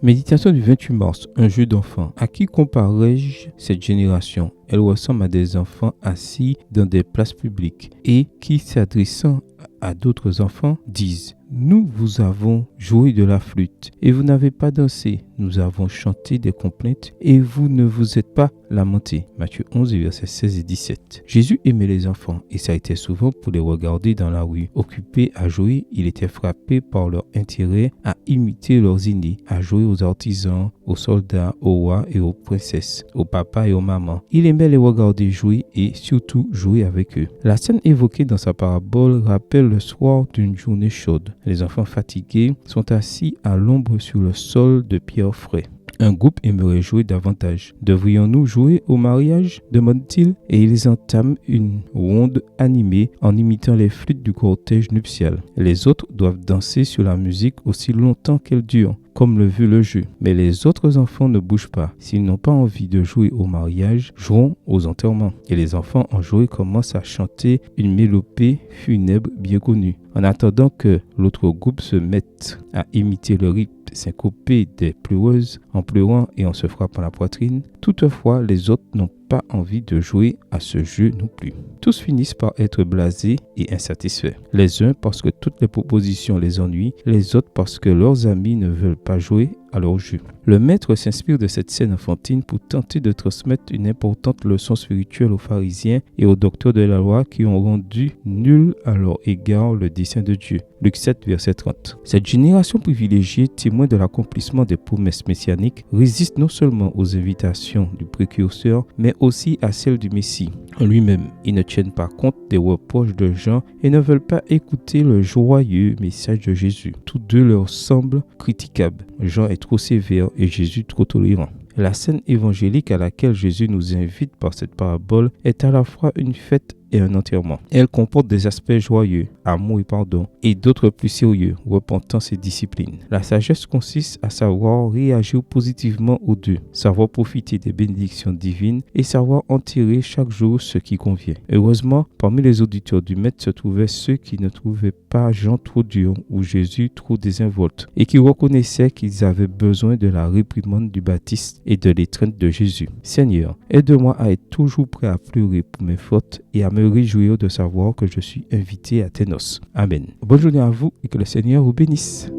Méditation du 28 mars, un jeu d'enfant. À qui comparerai-je cette génération? Elle ressemble à des enfants assis dans des places publiques et qui, s'adressant à d'autres enfants, disent: Nous vous avons joué de la flûte et vous n'avez pas dansé. Nous avons chanté des complaintes et vous ne vous êtes pas lamenté. Matthieu 11, versets 16 et 17. Jésus aimait les enfants et ça a été souvent pour les regarder dans la rue. Occupé à jouer, il était frappé par leur intérêt à imiter leurs aînés, à jouer aux artisans, aux soldats, aux rois et aux princesses, aux papas et aux mamans. Il aimait les regarder jouer et surtout jouer avec eux. La scène évoquée dans sa parabole rappelle le soir d'une journée chaude. Les enfants fatigués sont assis à l'ombre sur le sol de pierre frais. Un groupe aimerait jouer davantage. Devrions-nous jouer au mariage? Demande-t-il. Et ils entament une ronde animée en imitant les flûtes du cortège nuptial. Les autres doivent danser sur la musique aussi longtemps qu'elle dure, comme le veut le jeu. Mais les autres enfants ne bougent pas. S'ils n'ont pas envie de jouer au mariage, joueront aux enterrements. Et les enfants enjoués commencent à chanter une mélopée funèbre bien connue. En attendant que l'autre groupe se mette à imiter le rythme syncopé des pleureuses, en pleurant et en se frappant la poitrine, toutefois les autres n'ont pas envie de jouer à ce jeu non plus. Tous finissent par être blasés et insatisfaits. Les uns parce que toutes les propositions les ennuient, les autres parce que leurs amis ne veulent pas jouer à leur jeu. Le maître s'inspire de cette scène enfantine pour tenter de transmettre une importante leçon spirituelle aux pharisiens et aux docteurs de la loi qui ont rendu nul à leur égard le dessein de Dieu. Luc 7, verset 30. Cette génération privilégiée, témoin de l'accomplissement des promesses messianiques, résiste non seulement aux invitations du précurseur, mais aussi à celles du Messie lui-même. Ils ne tiennent pas compte des reproches de Jean et ne veulent pas écouter le joyeux message de Jésus. Tous deux leur semblent critiquables. Jean est trop sévère et Jésus trop tolérant. La scène évangélique à laquelle Jésus nous invite par cette parabole est à la fois une fête et un enterrement. Elle comporte des aspects joyeux, amour et pardon, et d'autres plus sérieux, repentance et discipline. La sagesse consiste à savoir réagir positivement aux deux, savoir profiter des bénédictions divines et savoir en tirer chaque jour ce qui convient. Heureusement, parmi les auditeurs du Maître se trouvaient ceux qui ne trouvaient pas Jean trop dur ou Jésus trop désinvolte et qui reconnaissaient qu'ils avaient besoin de la réprimande du Baptiste et de l'étreinte de Jésus. Seigneur, aide-moi à être toujours prêt à pleurer pour mes fautes et à me réjouir de savoir que je suis invité à tes noces. Amen. Bonne journée à vous et que le Seigneur vous bénisse.